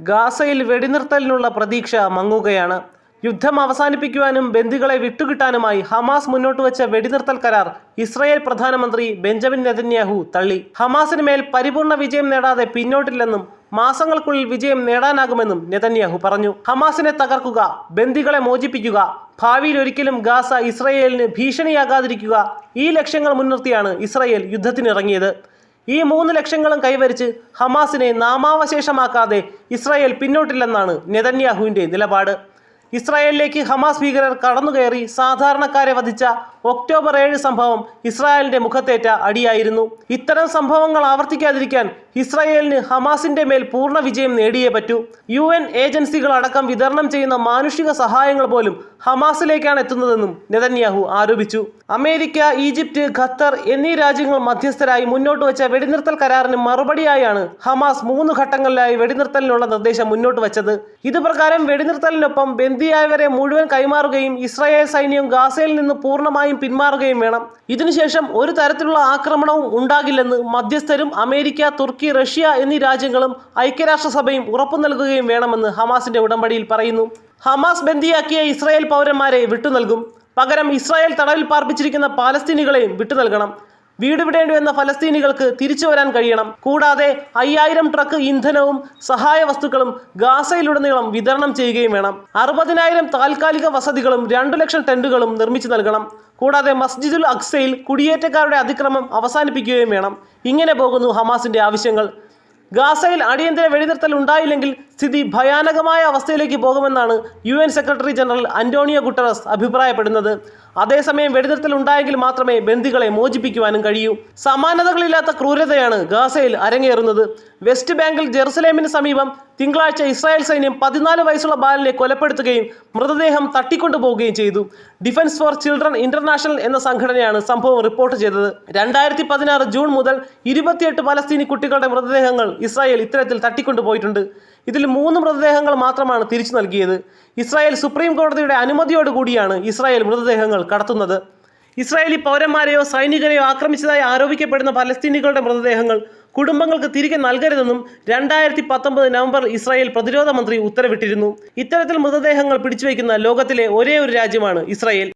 ഗാസയിൽ വെടിനിർത്തലിനുള്ള പ്രതീക്ഷ മങ്ങുകയാണ്. യുദ്ധം അവസാനിപ്പിക്കുവാനും ബന്ദികളെ വിട്ടുകിട്ടാനുമായി ഹമാസ് മുന്നോട്ട് വെച്ച വെടിനിർത്തൽ കരാർ ഇസ്രായേൽ പ്രധാനമന്ത്രി ബെഞ്ചമിൻ നെതന്യാഹു തള്ളി. ഹമാസിന് മേൽ പരിപൂർണ വിജയം നേടാതെ പിന്നോട്ടില്ലെന്നും മാസങ്ങൾക്കുള്ളിൽ വിജയം നേടാനാകുമെന്നും നെതന്യാഹു പറഞ്ഞു. ഹമാസിനെ തകർക്കുക, ബന്ദികളെ മോചിപ്പിക്കുക, ഭാവിയിൽ ഒരിക്കലും ഗാസ ഇസ്രായേലിന് ഭീഷണിയാകാതിരിക്കുക, ഈ ലക്ഷ്യങ്ങൾ മുൻനിർത്തിയാണ് ഇസ്രായേൽ യുദ്ധത്തിനിറങ്ങിയത്. ഈ 3 ലക്ഷ്യങ്ങളും കൈവരിച്ച് ഹമാസിനെ നാമാവശേഷമാക്കാതെ ഇസ്രായേൽ പിന്നോട്ടില്ലെന്നാണ് നെതന്യാഹുവിൻ്റെ നിലപാട്. ഇസ്രായേലിലേക്ക് ഹമാസ് ഭീകരർ കടന്നുകയറി സാധാരണക്കാരെ വധിച്ച ഒക്ടോബർ 7 സംഭവം ഇസ്രായേലിന്റെ മുഖത്തേറ്റ അടിയായിരുന്നു. ഇത്തരം സംഭവങ്ങൾ ആവർത്തിക്കാതിരിക്കാൻ ഇസ്രായേലിന് ഹമാസിന്റെ മേൽ പൂർണ്ണ വിജയം നേടിയേ പറ്റൂ. UN ഏജൻസികൾ അടക്കം വിതരണം ചെയ്യുന്ന മാനുഷിക സഹായങ്ങൾ പോലും ഹമാസിലേക്കാണ് എത്തുന്നതെന്നും നെതന്യാഹു ആരോപിച്ചു. അമേരിക്ക, ഈജിപ്ത്, ഖത്തർ എന്നീ രാജ്യങ്ങൾ മധ്യസ്ഥരായി മുന്നോട്ട് വെച്ച വെടിനിർത്തൽ കരാറിന് മറുപടിയായാണ് ഹമാസ് 3 ഘട്ടങ്ങളിലായി വെടിനിർത്തലിനുള്ള നിർദ്ദേശം മുന്നോട്ട് വച്ചത്. ഇതുപ്രകാരം വെടിനിർത്തലിനൊപ്പം ബന്ദിയായവരെ മുഴുവൻ കൈമാറുകയും ഇസ്രായേൽ സൈന്യം ഗാസയിൽ നിന്ന് പൂർണ്ണമായും പിന്മാറുകയും വേണം. ഇതിനുശേഷം ഒരു തരത്തിലുള്ള ആക്രമണവും ഉണ്ടാകില്ലെന്ന് മധ്യസ്ഥരും അമേരിക്ക, തുർക്കി, റഷ്യ എന്നീ രാജ്യങ്ങളും ഐക്യരാഷ്ട്രസഭയും ഉറപ്പു നൽകുകയും വേണമെന്ന് ഹമാസിന്റെ ഉടമ്പടിയിൽ പറയുന്നു. ഹമാസ് ബന്ദിയാക്കിയ ഇസ്രായേൽ പൗരന്മാരെ വിട്ടുനൽകും. പകരം ഇസ്രായേൽ തടവിൽ പാർപ്പിച്ചിരിക്കുന്ന പാലസ്തീനികളെയും വിട്ടുനൽകണം. വീട് വിടേണ്ടി വന്ന ഫലസ്തീനികൾക്ക് തിരിച്ചു വരാൻ കഴിയണം. കൂടാതെ 5000 ട്രക്ക് ഇന്ധനവും സഹായ വസ്തുക്കളും ഗാസയിലുടനീളം വിതരണം ചെയ്യുകയും വേണം. 60,000 താൽക്കാലിക വസതികളും 2 ലക്ഷം ടെന്റുകളും നിർമ്മിച്ചു നൽകണം. കൂടാതെ മസ്ജിദുൽ അഖ്സയിൽ കുടിയേറ്റക്കാരുടെ അതിക്രമം അവസാനിപ്പിക്കുകയും വേണം. ഇങ്ങനെ പോകുന്നു ഹമാസിന്റെ ആവശ്യങ്ങൾ. ഗാസയിൽ അടിയന്തര വെടിനിർത്തൽ ഉണ്ടായില്ലെങ്കിൽ സ്ഥിതി ഭയാനകമായ അവസ്ഥയിലേക്ക് പോകുമെന്നാണ് UN secretary general Antonio Guterres അഭിപ്രായപ്പെടുന്നത്. അതേസമയം വെടിനിർത്തൽ ഉണ്ടായെങ്കിൽ മാത്രമേ ബന്ദികളെ മോചിപ്പിക്കുവാനും കഴിയൂ. സമാനതകളില്ലാത്ത ക്രൂരതയാണ് ഗാസയിൽ അരങ്ങേറുന്നത്. വെസ്റ്റ് ബാങ്കിൽ ജെറുസലേമിന് സമീപം തിങ്കളാഴ്ച ഇസ്രായേൽ സൈന്യം 14 വയസ്സുള്ള ബാലനെ കൊലപ്പെടുത്തുകയും മൃതദേഹം തട്ടിക്കൊണ്ടുപോവുകയും ചെയ്തു. ഡിഫൻസ് ഫോർ ചിൽഡ്രൻ ഇന്റർനാഷണൽ എന്ന സംഘടനയാണ് സംഭവം റിപ്പോർട്ട് ചെയ്തത്. 2016 ജൂൺ മുതൽ 28 പലസ്തീനി കുട്ടികളുടെ മൃതദേഹങ്ങൾ ഇസ്രായേൽ ഇത്തരത്തിൽ തട്ടിക്കൊണ്ടുപോയിട്ടുണ്ട്. ഇതിൽ 3 മൃതദേഹങ്ങൾ മാത്രമാണ് തിരിച്ചു നൽകിയത്. ഇസ്രായേൽ സുപ്രീം കോടതിയുടെ അനുമതിയോടുകൂടിയാണ് ഇസ്രായേൽ മൃതദേഹങ്ങൾ കടത്തുന്നത്. ഇസ്രായേലി പൗരന്മാരെയോ സൈനികരെയോ ആക്രമിച്ചതായി ആരോപിക്കപ്പെടുന്ന പലസ്തീനികളുടെ മൃതദേഹങ്ങൾ കുടുംബങ്ങൾക്ക് തിരികെ നൽകരുതെന്നും 2019 നവംബർ ഇസ്രായേൽ പ്രതിരോധ മന്ത്രി ഉത്തരവിട്ടിരുന്നു. ഇത്തരത്തിൽ മൃതദേഹങ്ങൾ പിടിച്ചുവയ്ക്കുന്ന ലോകത്തിലെ ഒരേ ഒരു രാജ്യമാണ് ഇസ്രായേൽ.